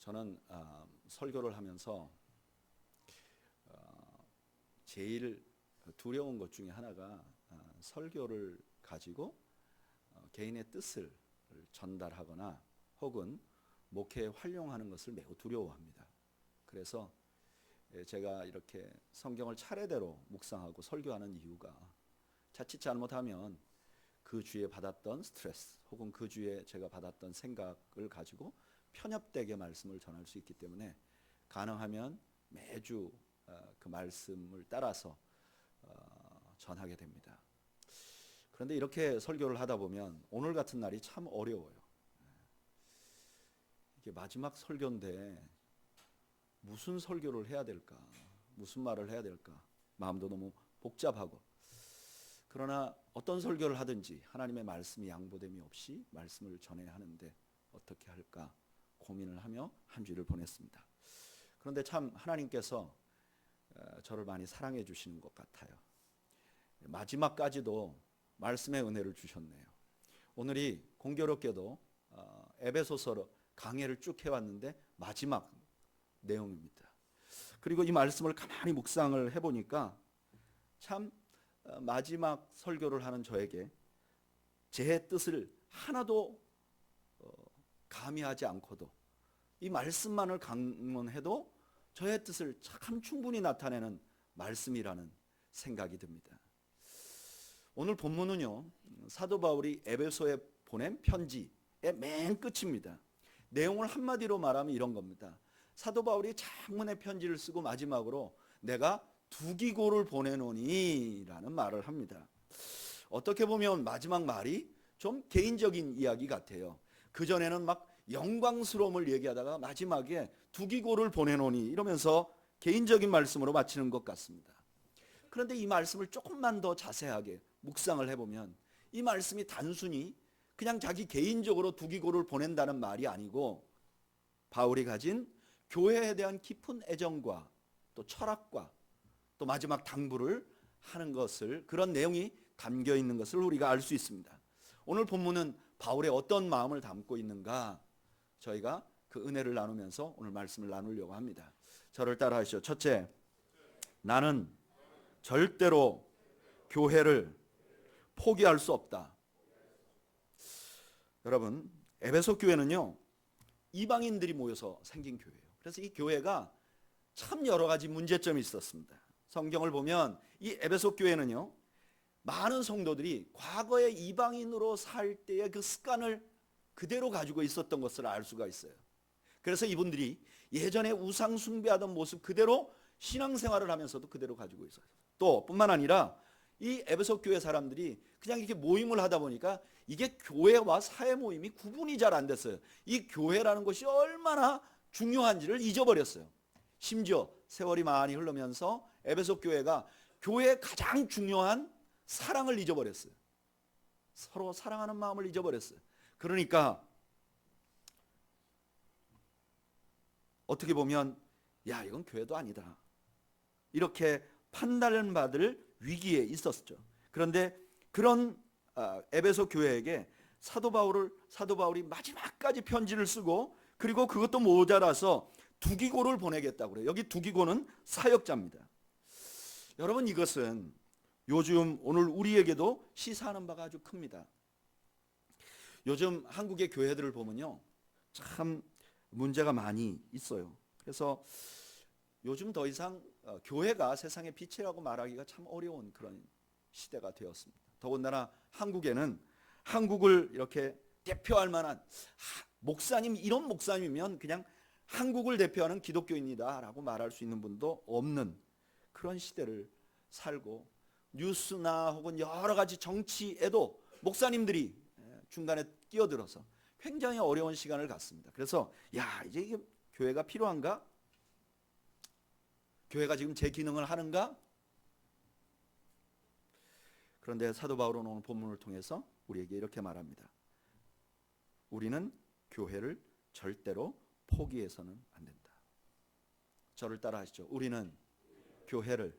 저는 설교를 하면서 제일 두려운 것 중에 하나가 설교를 가지고 개인의 뜻을 전달하거나 혹은 목회에 활용하는 것을 매우 두려워합니다. 그래서 제가 이렇게 성경을 차례대로 묵상하고 설교하는 이유가 자칫 잘못하면 그 주에 받았던 스트레스 혹은 그 주에 제가 받았던 생각을 가지고 편협되게 말씀을 전할 수 있기 때문에 가능하면 매주 그 말씀을 따라서 전하게 됩니다. 그런데 이렇게 설교를 하다 보면 오늘 같은 날이 참 어려워요. 이게 마지막 설교인데 무슨 설교를 해야 될까? 무슨 말을 해야 될까? 마음도 너무 복잡하고, 그러나 어떤 설교를 하든지 하나님의 말씀이 양보됨이 없이 말씀을 전해야 하는데 어떻게 할까 고민을 하며 한 주를 보냈습니다. 그런데 참 하나님께서 저를 많이 사랑해 주시는 것 같아요. 마지막까지도 말씀의 은혜를 주셨네요. 오늘이 공교롭게도 에베소서 강해를 쭉 해왔는데 마지막 내용입니다. 그리고 이 말씀을 가만히 묵상을 해보니까 참 마지막 설교를 하는 저에게 제 뜻을 하나도 가미하지 않고도 이 말씀만을 강론해도 저의 뜻을 참 충분히 나타내는 말씀이라는 생각이 듭니다. 오늘 본문은요, 사도 바울이 에베소에 보낸 편지의 맨 끝입니다. 내용을 한마디로 말하면 이런 겁니다. 사도 바울이 장문의 편지를 쓰고 마지막으로 내가 두기고를 보내노니 라는 말을 합니다. 어떻게 보면 마지막 말이 좀 개인적인 이야기 같아요. 그전에는 막 영광스러움을 얘기하다가 마지막에 두기고를 보내노니 이러면서 개인적인 말씀으로 마치는 것 같습니다. 그런데 이 말씀을 조금만 더 자세하게 묵상을 해보면 이 말씀이 단순히 그냥 자기 개인적으로 두기고를 보낸다는 말이 아니고 바울이 가진 교회에 대한 깊은 애정과 또 철학과 또 마지막 당부를 하는 것을, 그런 내용이 담겨 있는 것을 우리가 알 수 있습니다. 오늘 본문은 바울의 어떤 마음을 담고 있는가 저희가 그 은혜를 나누면서 오늘 말씀을 나누려고 합니다. 저를 따라 하시죠. 첫째, 나는 절대로 교회를 포기할 수 없다. 여러분, 에베소 교회는요, 이방인들이 모여서 생긴 교회예요. 그래서 이 교회가 참 여러 가지 문제점이 있었습니다. 성경을 보면 이 에베소 교회는요, 많은 성도들이 과거에 이방인으로 살 때의 그 습관을 그대로 가지고 있었던 것을 알 수가 있어요. 그래서 이분들이 예전에 우상 숭배하던 모습 그대로 신앙생활을 하면서도 그대로 가지고 있어요. 또 뿐만 아니라 이 에베소 교회 사람들이 그냥 이렇게 모임을 하다 보니까 이게 교회와 사회 모임이 구분이 잘 안 됐어요. 이 교회라는 것이 얼마나 중요한지를 잊어버렸어요. 심지어 세월이 많이 흐르면서 에베소 교회가 교회의 가장 중요한 사랑을 잊어버렸어요. 서로 사랑하는 마음을 잊어버렸어요. 그러니까 어떻게 보면 야, 이건 교회도 아니다, 이렇게 판단을 받을 위기에 있었죠. 그런데 그런 에베소 교회에게 사도 바울이 마지막까지 편지를 쓰고, 그리고 그것도 모자라서 두기고를 보내겠다고 그래요. 여기 두기고는 사역자입니다. 여러분, 이것은 요즘 오늘 우리에게도 시사하는 바가 아주 큽니다. 요즘 한국의 교회들을 보면요, 참 문제가 많이 있어요. 그래서 요즘 더 이상 교회가 세상의 빛이라고 말하기가 참 어려운 그런 시대가 되었습니다. 더군다나 한국에는 한국을 이렇게 대표할 만한 목사님, 이런 목사님이면 그냥 한국을 대표하는 기독교인이다 라고 말할 수 있는 분도 없는 그런 시대를 살고, 뉴스나 혹은 여러 가지 정치에도 목사님들이 중간에 끼어들어서 굉장히 어려운 시간을 갖습니다. 그래서 야, 이제 이게 교회가 필요한가? 교회가 지금 제 기능을 하는가? 그런데 사도 바울은 오늘 본문을 통해서 우리에게 이렇게 말합니다. 우리는 교회를 절대로 포기해서는 안 된다. 저를 따라 하시죠. 우리는 교회를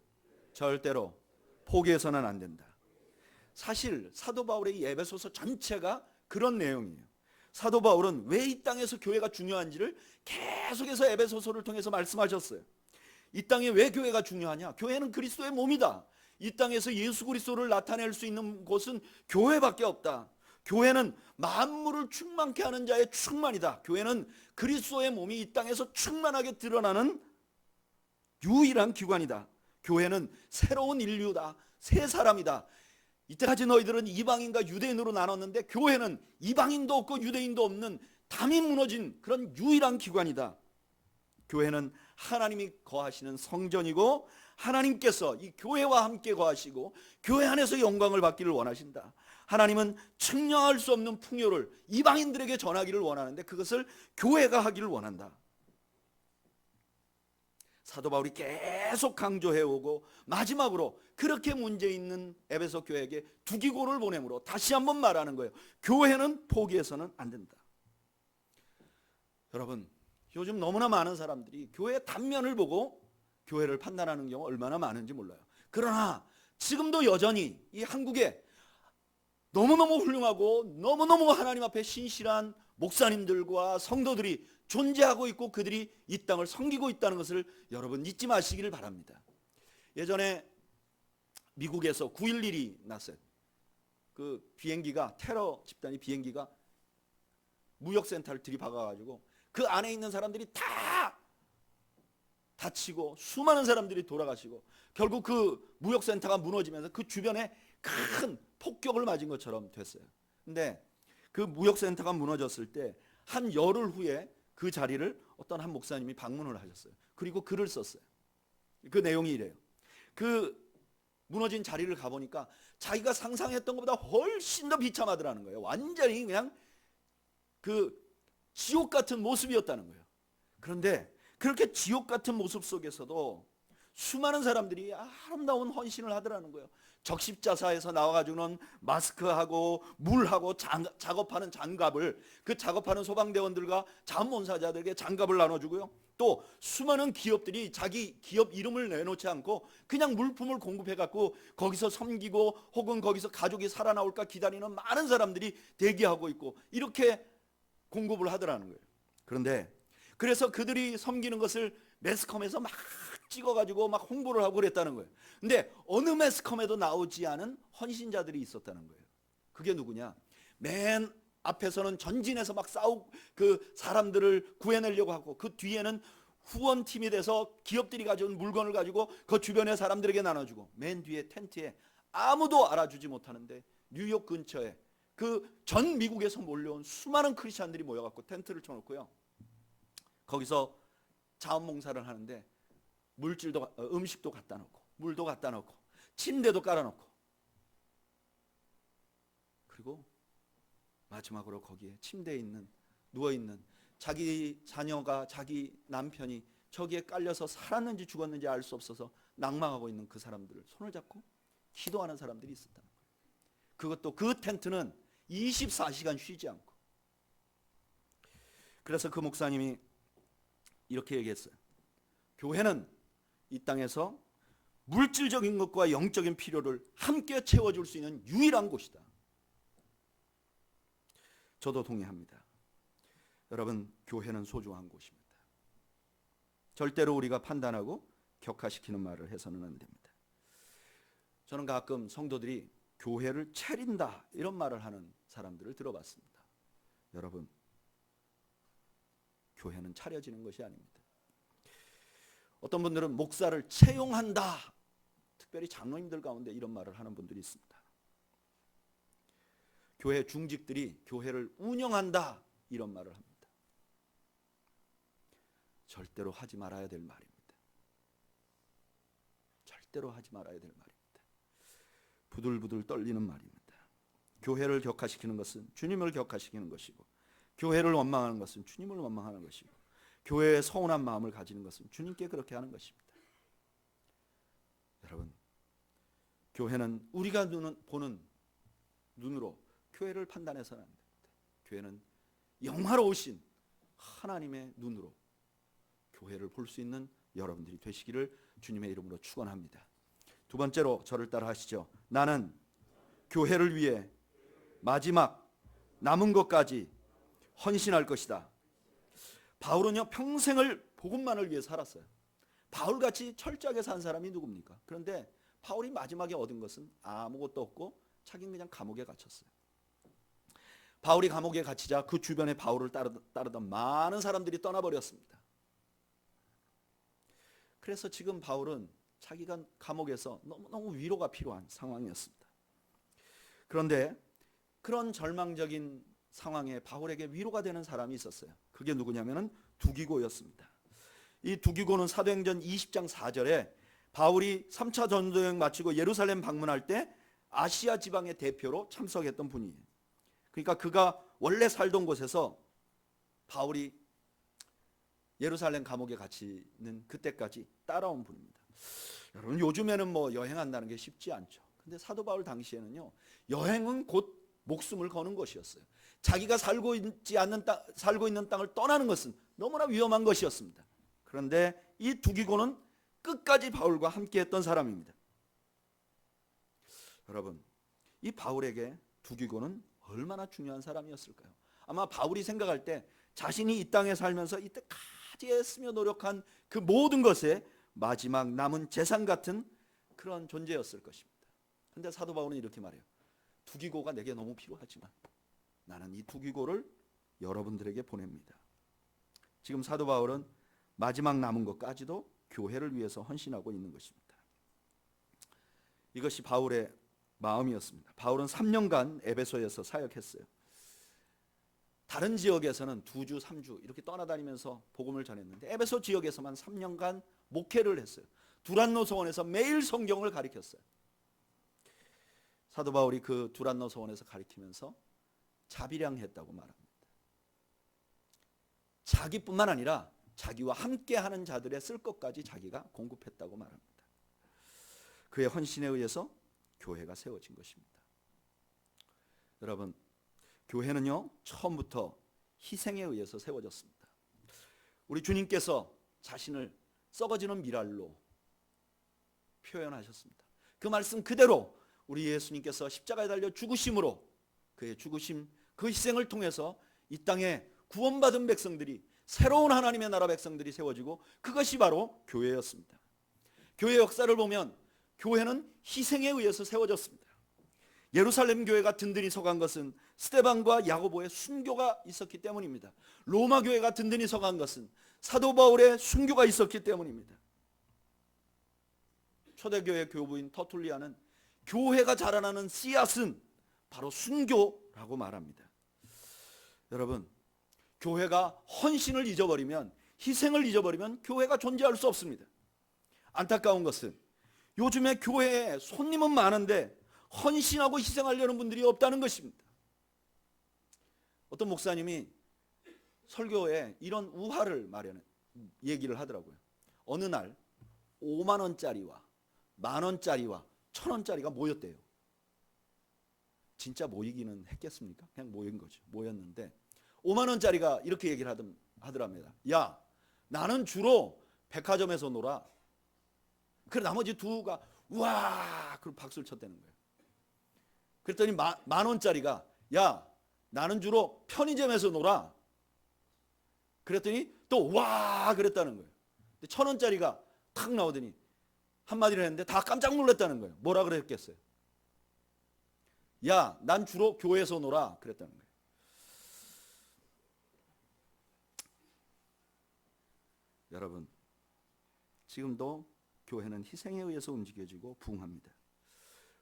절대로 포기해서는 안 된다. 사실 사도 바울의 이 에베소서 전체가 그런 내용이에요. 사도 바울은 왜 이 땅에서 교회가 중요한지를 계속해서 에베소서를 통해서 말씀하셨어요. 이 땅에 왜 교회가 중요하냐? 교회는 그리스도의 몸이다. 이 땅에서 예수 그리스도를 나타낼 수 있는 곳은 교회밖에 없다. 교회는 만물을 충만케 하는 자의 충만이다. 교회는 그리스도의 몸이 이 땅에서 충만하게 드러나는 유일한 기관이다. 교회는 새로운 인류다. 새 사람이다. 이때까지 너희들은 이방인과 유대인으로 나눴는데 교회는 이방인도 없고 유대인도 없는 담이 무너진 그런 유일한 기관이다. 교회는 하나님이 거하시는 성전이고 하나님께서 이 교회와 함께 거하시고 교회 안에서 영광을 받기를 원하신다. 하나님은 측량할 수 없는 풍요를 이방인들에게 전하기를 원하는데 그것을 교회가 하기를 원한다. 사도 바울이 계속 강조해오고 마지막으로 그렇게 문제 있는 에베소 교회에게 두기고를 보내므로 다시 한번 말하는 거예요. 교회는 포기해서는 안 된다. 여러분, 요즘 너무나 많은 사람들이 교회의 단면을 보고 교회를 판단하는 경우 얼마나 많은지 몰라요. 그러나 지금도 여전히 이 한국에 너무너무 훌륭하고 너무너무 하나님 앞에 신실한 목사님들과 성도들이 존재하고 있고 그들이 이 땅을 섬기고 있다는 것을 여러분 잊지 마시기를 바랍니다. 예전에 미국에서 9.11이 났어요. 그 비행기가 테러 집단이 비행기가 무역센터를 들이박아가지고 그 안에 있는 사람들이 다 다치고 수많은 사람들이 돌아가시고 결국 그 무역센터가 무너지면서 그 주변에 큰 폭격을 맞은 것처럼 됐어요. 근데 그 무역센터가 무너졌을 때 한 열흘 후에 그 자리를 어떤 한 목사님이 방문을 하셨어요. 그리고 글을 썼어요. 그 내용이 이래요. 그 무너진 자리를 가보니까 자기가 상상했던 것보다 훨씬 더 비참하더라는 거예요. 완전히 그냥 그 지옥 같은 모습이었다는 거예요. 그런데 그렇게 지옥 같은 모습 속에서도 수많은 사람들이 아름다운 헌신을 하더라는 거예요. 적십자사에서 나와가지고는 마스크하고 물하고 작업하는 장갑을 그 작업하는 소방대원들과 자원봉사자들에게 장갑을 나눠주고요. 또 수많은 기업들이 자기 기업 이름을 내놓지 않고 그냥 물품을 공급해갖고 거기서 섬기고 혹은 거기서 가족이 살아나올까 기다리는 많은 사람들이 대기하고 있고 이렇게 공급을 하더라는 거예요. 그런데 그래서 그들이 섬기는 것을 매스컴에서 막 찍어가지고 막 홍보를 하고 그랬다는 거예요. 근데 어느 매스컴에도 나오지 않은 헌신자들이 있었다는 거예요. 그게 누구냐? 맨 앞에서는 전진해서 막 싸우고 그 사람들을 구해내려고 하고 그 뒤에는 후원팀이 돼서 기업들이 가져온 물건을 가지고 그 주변의 사람들에게 나눠주고 맨 뒤에 텐트에 아무도 알아주지 못하는데 뉴욕 근처에 그 전 미국에서 몰려온 수많은 크리스찬들이 모여갖고 텐트를 쳐놓고요. 거기서 자원봉사를 하는데 물질도 음식도 갖다 놓고 물도 갖다 놓고 침대도 깔아놓고 그리고 마지막으로 거기에 침대에 있는 누워있는 자기 자녀가 자기 남편이 저기에 깔려서 살았는지 죽었는지 알 수 없어서 낙망하고 있는 그 사람들을 손을 잡고 기도하는 사람들이 있었다는 거예요. 그것도 그 텐트는 24시간 쉬지 않고. 그래서 그 목사님이 이렇게 얘기했어요. 교회는 이 땅에서 물질적인 것과 영적인 필요를 함께 채워줄 수 있는 유일한 곳이다. 저도 동의합니다. 여러분, 교회는 소중한 곳입니다. 절대로 우리가 판단하고 격하시키는 말을 해서는 안 됩니다. 저는 가끔 성도들이 교회를 차린다 이런 말을 하는 사람들을 들어봤습니다. 여러분, 교회는 차려지는 것이 아닙니다. 어떤 분들은 목사를 채용한다. 특별히 장로님들 가운데 이런 말을 하는 분들이 있습니다. 교회 중직들이 교회를 운영한다. 이런 말을 합니다. 절대로 하지 말아야 될 말입니다. 절대로 하지 말아야 될 말입니다. 부들부들 떨리는 말입니다. 교회를 격화시키는 것은 주님을 격화시키는 것이고 교회를 원망하는 것은 주님을 원망하는 것이고 교회에 서운한 마음을 가지는 것은 주님께 그렇게 하는 것입니다. 여러분, 교회는 우리가 보는 눈으로 교회를 판단해서는 안 됩니다. 교회는 영화로우신 하나님의 눈으로 교회를 볼 수 있는 여러분들이 되시기를 주님의 이름으로 축원합니다. 두 번째로 저를 따라 하시죠. 나는 교회를 위해 마지막 남은 것까지 헌신할 것이다. 바울은요 평생을 복음만을 위해 살았어요. 바울같이 철저하게 산 사람이 누굽니까? 그런데 바울이 마지막에 얻은 것은 아무것도 없고 자기는 그냥 감옥에 갇혔어요. 바울이 감옥에 갇히자 그 주변에 바울을 따르던 많은 사람들이 떠나버렸습니다. 그래서 지금 바울은 자기가 감옥에서 너무너무 위로가 필요한 상황이었습니다. 그런데 그런 절망적인 상황에 바울에게 위로가 되는 사람이 있었어요. 그게 누구냐면은 두기고였습니다. 이 두기고는 사도행전 20장 4절에 바울이 3차 전도여행 마치고 예루살렘 방문할 때 아시아 지방의 대표로 참석했던 분이에요. 그러니까 그가 원래 살던 곳에서 바울이 예루살렘 감옥에 갇히는 그때까지 따라온 분입니다. 여러분 요즘에는 뭐 여행한다는 게 쉽지 않죠. 근데 사도 바울 당시에는요 여행은 곧 목숨을 거는 것이었어요. 자기가 살고 있는 땅을 떠나는 것은 너무나 위험한 것이었습니다. 그런데 이 두기고는 끝까지 바울과 함께했던 사람입니다. 여러분 이 바울에게 두기고는 얼마나 중요한 사람이었을까요? 아마 바울이 생각할 때 자신이 이 땅에 살면서 이때까지 애쓰며 노력한 그 모든 것에 마지막 남은 재산 같은 그런 존재였을 것입니다. 그런데 사도 바울은 이렇게 말해요. 두기고가 내게 너무 필요하지만 나는 이 두기고를 여러분들에게 보냅니다. 지금 사도 바울은 마지막 남은 것까지도 교회를 위해서 헌신하고 있는 것입니다. 이것이 바울의 마음이었습니다. 바울은 3년간 에베소에서 사역했어요. 다른 지역에서는 2주, 3주 이렇게 떠나다니면서 복음을 전했는데 에베소 지역에서만 3년간 목회를 했어요. 두란노 소원에서 매일 성경을 가르쳤어요. 사도 바울이 그 두란노 소원에서 가르치면서 자비량했다고 말합니다. 자기뿐만 아니라 자기와 함께하는 자들의 쓸 것까지 자기가 공급했다고 말합니다. 그의 헌신에 의해서 교회가 세워진 것입니다. 여러분 교회는요 처음부터 희생에 의해서 세워졌습니다. 우리 주님께서 자신을 썩어지는 미랄로 표현하셨습니다. 그 말씀 그대로 우리 예수님께서 십자가에 달려 죽으심으로 그의 죽으심 그 희생을 통해서 이 땅에 구원받은 백성들이 새로운 하나님의 나라 백성들이 세워지고 그것이 바로 교회였습니다. 교회 역사를 보면 교회는 희생에 의해서 세워졌습니다. 예루살렘 교회가 든든히 서간 것은 스데반과 야고보의 순교가 있었기 때문입니다. 로마 교회가 든든히 서간 것은 사도 바울의 순교가 있었기 때문입니다. 초대교회 교부인 터툴리아는 교회가 자라나는 씨앗은 바로 순교라고 말합니다. 여러분 교회가 헌신을 잊어버리면 희생을 잊어버리면 교회가 존재할 수 없습니다. 안타까운 것은 요즘에 교회에 손님은 많은데 헌신하고 희생하려는 분들이 없다는 것입니다. 어떤 목사님이 설교에 이런 우화를 얘기를 하더라고요. 어느 날 5만 원짜리와 만 원짜리와 1,000원짜리가 모였대요. 진짜 모이기는 했겠습니까? 그냥 모인 거죠. 모였는데 5만 원짜리가 이렇게 얘기를 하더랍니다. 야, 나는 주로 백화점에서 놀아. 그래 나머지 두가 우와 그럼 박수를 쳤다는 거예요. 그랬더니 만 원짜리가 야, 나는 주로 편의점에서 놀아. 그랬더니 또 와 그랬다는 거예요. 1,000원짜리가 탁 나오더니 한마디를 했는데 다 깜짝 놀랐다는 거예요. 뭐라 그랬겠어요? 야, 난 주로 교회에서 놀아 그랬다는 거예요. 여러분 지금도 교회는 희생에 의해서 움직여지고 부흥합니다.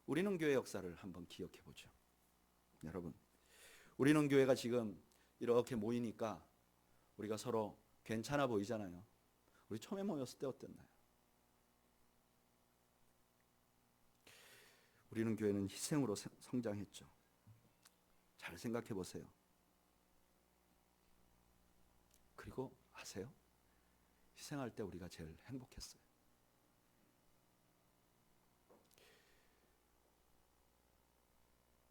우리는 교회 역사를 한번 기억해 보죠. 여러분 우리는 교회가 지금 이렇게 모이니까 우리가 서로 괜찮아 보이잖아요. 우리 처음에 모였을 때 어땠나요? 우리는 교회는 희생으로 성장했죠. 잘 생각해 보세요. 그리고 아세요? 희생할 때 우리가 제일 행복했어요.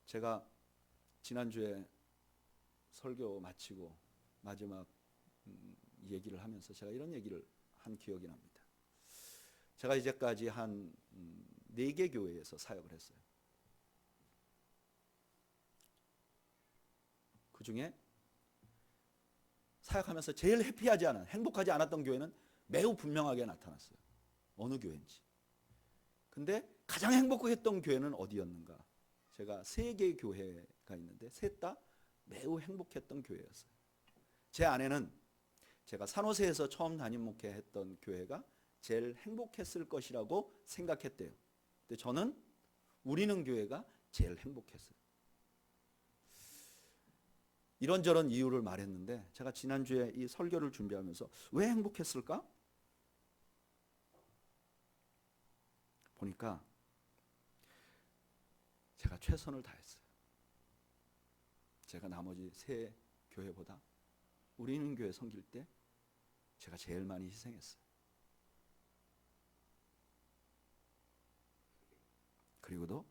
제가 지난주에 설교 마치고 마지막 얘기를 하면서 제가 이런 얘기를 한 기억이 납니다. 제가 이제까지 한 4개 교회에서 사역을 했어요. 그 중에 사역하면서 제일 해피하지 않은, 행복하지 않았던 교회는 매우 분명하게 나타났어요. 어느 교회인지. 근데 가장 행복했던 교회는 어디였는가? 제가 3개의 교회가 있는데 셋 다 매우 행복했던 교회였어요. 제 아내는 제가 산호세에서 처음 담임 목회했던 교회가 제일 행복했을 것이라고 생각했대요. 근데 저는 우리는 교회가 제일 행복했어요. 이런저런 이유를 말했는데 제가 지난주에 이 설교를 준비하면서 왜 행복했을까? 보니까 제가 최선을 다했어요. 제가 나머지 3 교회보다 우리는 교회 섬길 때 제가 제일 많이 희생했어요. 그리고도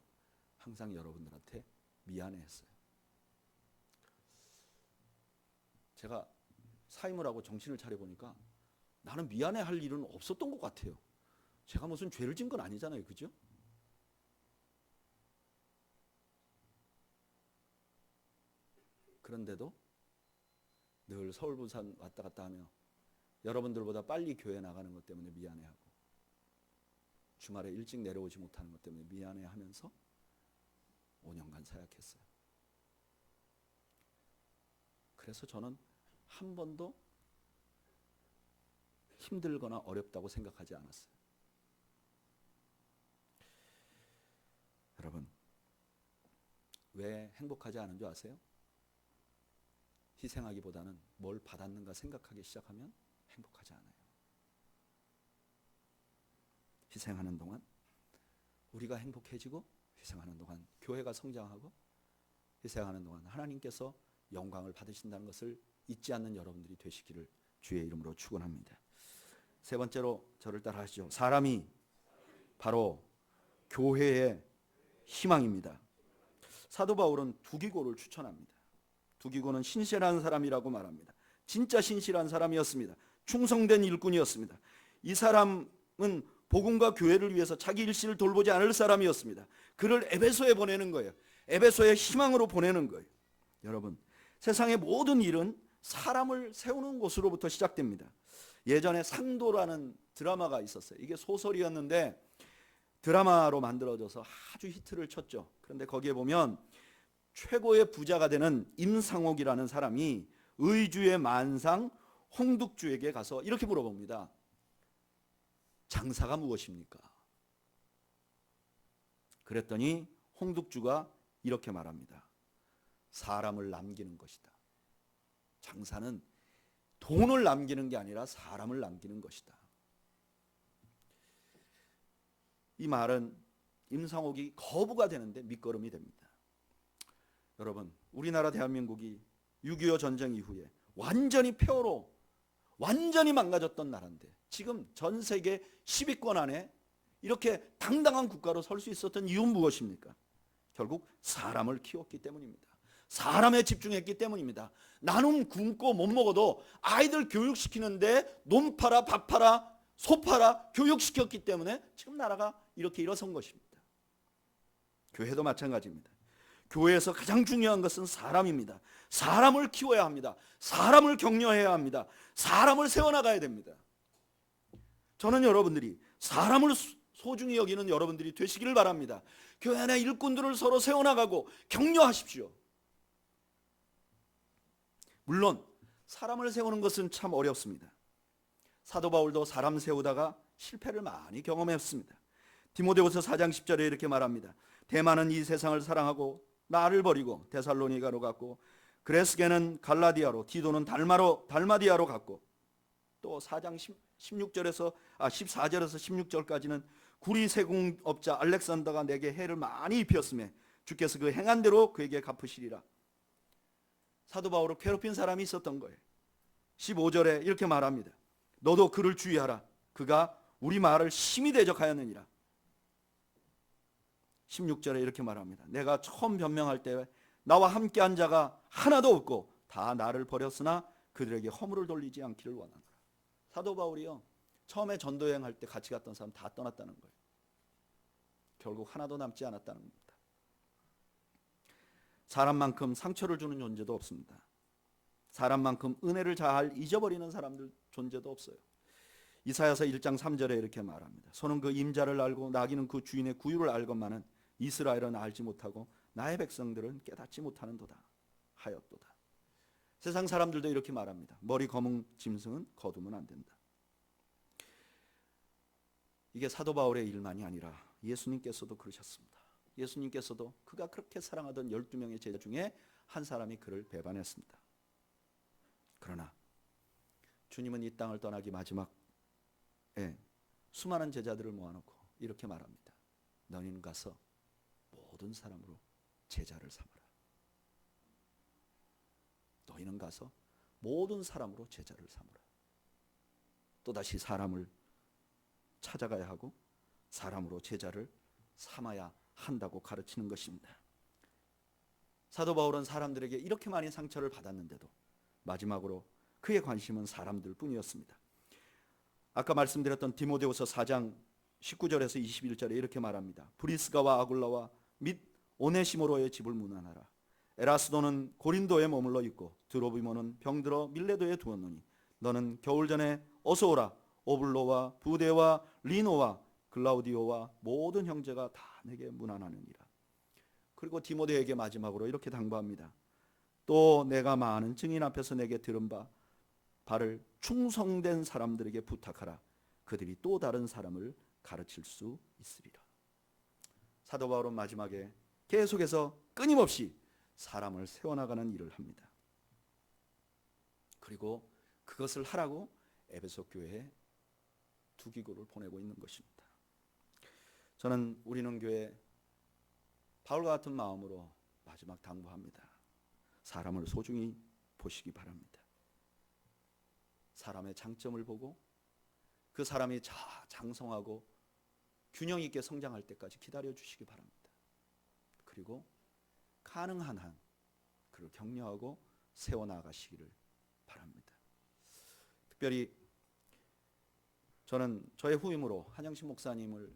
항상 여러분들한테 미안해했어요. 제가 사임을 하고 정신을 차려보니까 나는 미안해할 일은 없었던 것 같아요. 제가 무슨 죄를 진 건 아니잖아요. 그죠? 그런데도 늘 서울 부산 왔다 갔다 하며 여러분들보다 빨리 교회 나가는 것 때문에 미안해하고 주말에 일찍 내려오지 못하는 것 때문에 미안해하면서 5년간 사역했어요. 그래서 저는 한 번도 힘들거나 어렵다고 생각하지 않았어요. 여러분, 왜 행복하지 않은 줄 아세요? 희생하기보다는 뭘 받았는가 생각하기 시작하면 행복하지 않아요. 희생하는 동안 우리가 행복해지고, 희생하는 동안 교회가 성장하고, 희생하는 동안 하나님께서 영광을 받으신다는 것을 잊지 않는 여러분들이 되시기를 주의 이름으로 축원합니다. 3번째로 저를 따라 하시죠. 사람이 바로 교회의 희망입니다. 사도 바울은 두기고를 추천합니다. 두기고는 신실한 사람이라고 말합니다. 진짜 신실한 사람이었습니다. 충성된 일꾼이었습니다. 이 사람은 복음과 교회를 위해서 자기 일신을 돌보지 않을 사람이었습니다. 그를 에베소에 보내는 거예요. 에베소의 희망으로 보내는 거예요. 여러분, 세상의 모든 일은 사람을 세우는 곳으로부터 시작됩니다. 예전에 상도라는 드라마가 있었어요. 이게 소설이었는데 드라마로 만들어져서 아주 히트를 쳤죠. 그런데 거기에 보면 최고의 부자가 되는 임상옥이라는 사람이 의주의 만상 홍둑주에게 가서 이렇게 물어봅니다. 장사가 무엇입니까? 그랬더니 홍둑주가 이렇게 말합니다. 사람을 남기는 것이다. 장사는 돈을 남기는 게 아니라 사람을 남기는 것이다. 이 말은 임상옥이 거부가 되는데 밑거름이 됩니다. 여러분, 우리나라 대한민국이 6.25 전쟁 이후에 완전히 폐허로 완전히 망가졌던 나라인데 지금 전 세계 10위권 안에 이렇게 당당한 국가로 설 수 있었던 이유는 무엇입니까? 결국 사람을 키웠기 때문입니다. 사람에 집중했기 때문입니다. 나는 굶고 못 먹어도 아이들 교육시키는데 논 팔아 밥 팔아 소 팔아 교육시켰기 때문에 지금 나라가 이렇게 일어선 것입니다. 교회도 마찬가지입니다. 교회에서 가장 중요한 것은 사람입니다. 사람을 키워야 합니다. 사람을 격려해야 합니다. 사람을 세워나가야 됩니다. 저는 여러분들이 사람을 소중히 여기는 여러분들이 되시기를 바랍니다. 교회 안에 일꾼들을 서로 세워나가고 격려하십시오. 물론 사람을 세우는 것은 참 어렵습니다. 사도 바울도 사람 세우다가 실패를 많이 경험했습니다. 디모데후서 4장 10절에 이렇게 말합니다. 대만은 이 세상을 사랑하고 나를 버리고 데살로니가로 갔고 그레스게는 갈라디아로 디도는 달마디아로 갔고 또 4장 14절에서 16절까지는 구리 세공업자 알렉산더가 내게 해를 많이 입혔음에 주께서 그 행한 대로 그에게 갚으시리라. 사도 바울을 괴롭힌 사람이 있었던 거예요. 15절에 이렇게 말합니다. 너도 그를 주의하라. 그가 우리 말을 심히 대적하였느니라. 16절에 이렇게 말합니다. 내가 처음 변명할 때 나와 함께한 자가 하나도 없고 다 나를 버렸으나 그들에게 허물을 돌리지 않기를 원하노라. 사도 바울이요, 처음에 전도여행할 때 같이 갔던 사람 다 떠났다는 거예요. 결국 하나도 남지 않았다는 겁니다. 사람만큼 상처를 주는 존재도 없습니다. 사람만큼 은혜를 잘 잊어버리는 사람들 존재도 없어요. 이사야서 1장 3절에 이렇게 말합니다. 소는 그 임자를 알고 나귀는 그 주인의 구유를 알건만은 이스라엘은 알지 못하고 나의 백성들은 깨닫지 못하는도다 하였도다. 세상 사람들도 이렇게 말합니다. 머리 검은 짐승은 거두면 안 된다. 이게 사도 바울의 일만이 아니라 예수님께서도 그러셨습니다. 예수님께서도 그가 그렇게 사랑하던 12명의 제자 중에 한 사람이 그를 배반했습니다. 그러나 주님은 이 땅을 떠나기 마지막에 수많은 제자들을 모아놓고 이렇게 말합니다. 너희는 가서 모든 사람으로 제자를 삼아라. 너희는 가서 모든 사람으로 제자를 삼으라. 또다시 사람을 찾아가야 하고 사람으로 제자를 삼아야 한다고 가르치는 것입니다. 사도 바울은 사람들에게 이렇게 많이 상처를 받았는데도 마지막으로 그의 관심은 사람들 뿐이었습니다. 아까 말씀드렸던 디모데후서 4장 19절에서 21절에 이렇게 말합니다. 브리스가와 아굴라와 및 오네시모로의 집을 문안하라. 에라스도는 고린도에 머물러 있고 드로비모는 병들어 밀레도에 두었노니 너는 겨울 전에 어서 오라. 오블로와 부데와 리노와 글라우디오와 모든 형제가 다 내게 문안하느니라. 그리고 디모데에게 마지막으로 이렇게 당부합니다. 또 내가 많은 증인 앞에서 내게 들은 바를 충성된 사람들에게 부탁하라. 그들이 또 다른 사람을 가르칠 수 있으리라. 사도 바울은 마지막에 계속해서 끊임없이 사람을 세워나가는 일을 합니다. 그리고 그것을 하라고 에베소 교회에 두 기구를 보내고 있는 것입니다. 저는 우리는 교회 바울과 같은 마음으로 마지막 당부합니다. 사람을 소중히 보시기 바랍니다. 사람의 장점을 보고 그 사람이 장성하고 균형 있게 성장할 때까지 기다려 주시기 바랍니다. 그리고 가능한 한 그를 격려하고 세워나가시기를 바랍니다. 특별히 저는 저의 후임으로 한영식 목사님을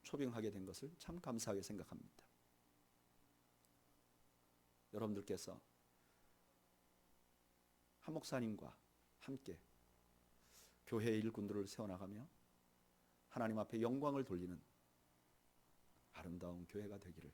초빙하게 된 것을 참 감사하게 생각합니다. 여러분들께서 한 목사님과 함께 교회의 일꾼들을 세워나가며 하나님 앞에 영광을 돌리는 아름다운 교회가 되기를